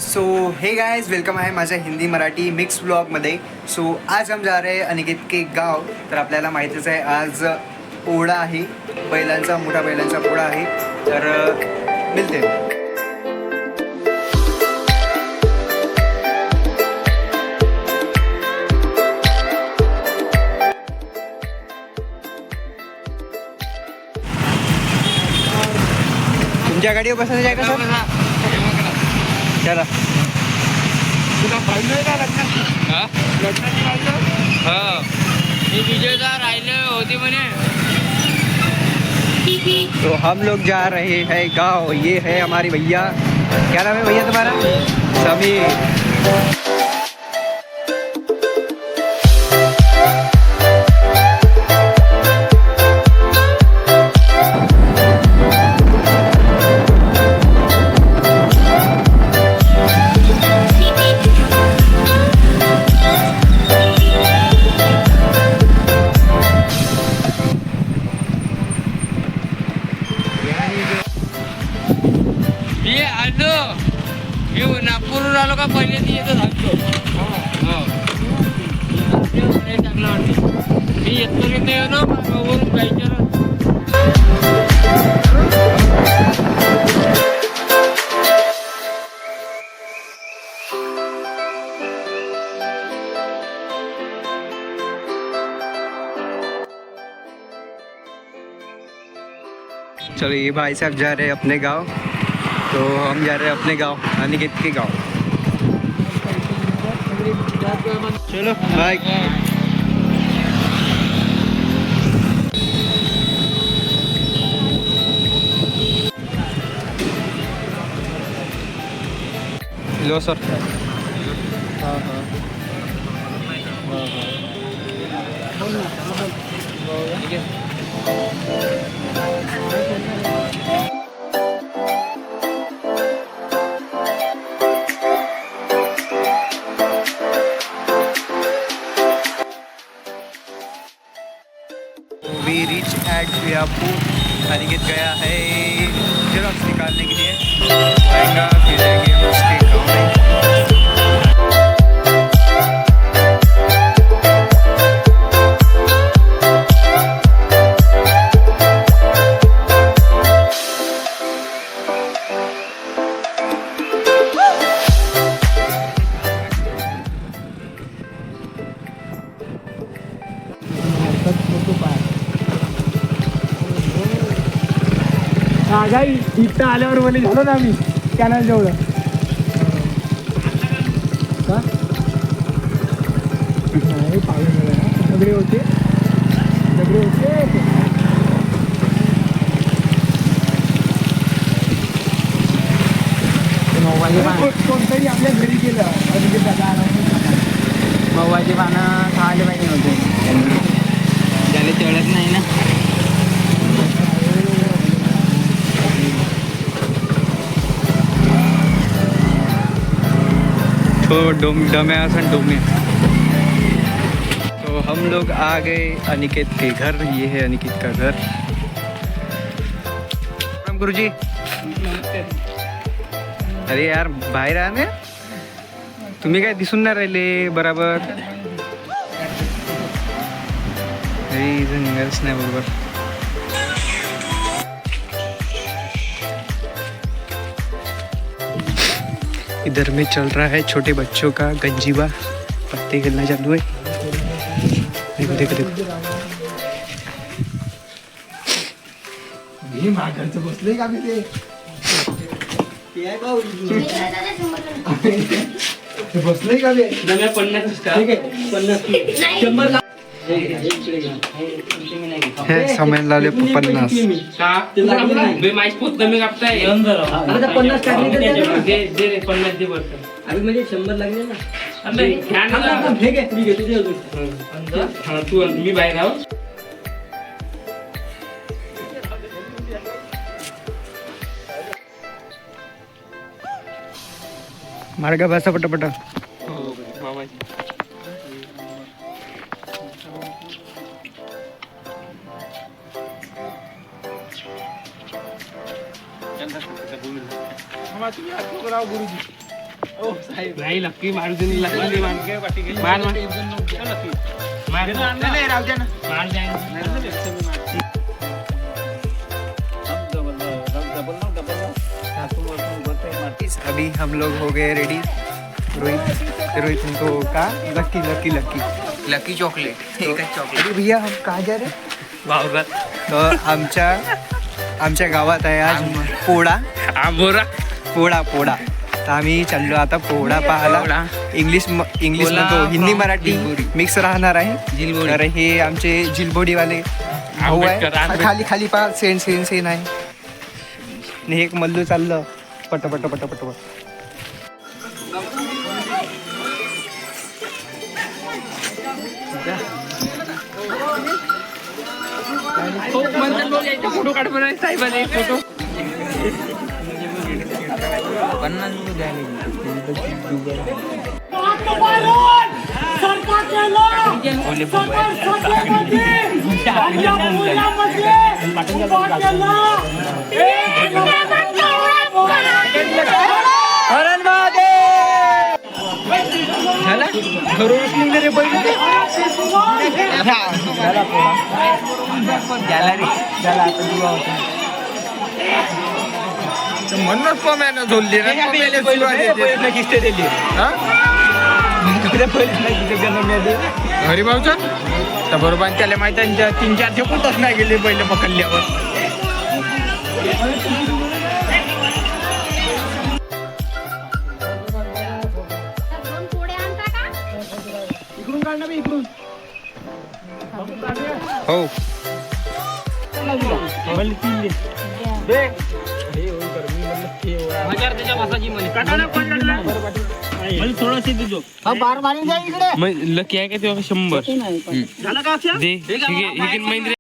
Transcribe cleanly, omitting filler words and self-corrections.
So hey guys, welcome आहे माझ्या Hindi Marathi mix ब्लॉगमध्ये. सो आज हम जा रहे हैं अनिकेत के गाव. तर आपल्याला माहितीच आहे आज पोळा आहे, बैलांचा मोठा बैलांचा पोळा आहे. तर मिळते तुमच्या गाडीवर बसायचं आहे का सर? चला. तुला पाहिलं का लग्नाची हो मी विजयदा राहिले होते म्हणे. तो हम लोग जा रहे हैं गांव. ये है हमारी भैया. क्या नाम है भैया तुम्हारा? समीर. नागपूरहून आलो का पहिले ती येतो सांगतो. टाकला वाटते मी येतो की नाही ना वरून जायचं. चलो, ये भाई साहब जा रहे हैं अपने गांव, तो हम जा रहे हैं अपने गांव, अनिकेत के गांव. चलो बाय. Low sir. हाँ हाँ वी रीच एट वियापुर. अनिकेत गया है जेरॉक्स निकालने के लिए. आएगा फिर जाएंगे हम उसके गाँव में. काही इथं आल्यावर बोले झालो ना आम्ही कॅनल जेवढं का नाही पाहिजे सगळे होते कोणतरी आपल्या घरी गेलं अधिक दादा मवाची पानं खायला पाहिजे होते त्याला चढत नाही ना. तो डोमिया. तो हम लोग आ गए अनिकेत के घर. ये है अनिकेत का घर. राम गुरुजी. अरे यार, बाहेर आ ना. तुम्ही काय दिसून नाही राहिले बरोबर. अरे इथं निघालच नाही बरोबर. इधर में चल रहा है छोटे बच्चों का गंजीवा. पत्ते खेलना चालू है. देखो देखो देखो. घरचं बसले का मी ते बसले का दम्या 50 हे समय लावले 50. कमी कापताय 50 टाकले दे 50 दे बरं. अरे म्हणजे 100 लागले ना. ठीक आहे मी घेतो तू मी बाहेर आहो. मार्ग बसा पटापट. नाही लक्की मारुती लक्की मान अभी हम लोग हो गए रेडी. रोहित तुमको का lucky lucky lucky lucky chocolate एकच चॉकलेट. अरे भैया हम कहाँ जा रहे वावरात तर आमच्या गावात आहे आज पोळा आंबोरा पोळा तर आम्ही चाललो आता पोळा पाहायला. इंग्लिश म्हणतो, हिंदी मराठी मिक्स राहणार आहे. तर हे आमचे जिलबोडीवाले भाऊ आहे. खाली खाली पा सेन आहे. आणि हे एक मल्लू चाललं पट. फोटो काढ बरं साहेबाने फोटो. 50 म्हणूनच पम्यानं झोलली हरिभाऊचा तर बरोबर त्याला माहिती आहे 3-4 सेकंदच नाही गेले पहिले पकडल्यावर. हो लकी आहे का तेव्हा 100 दे.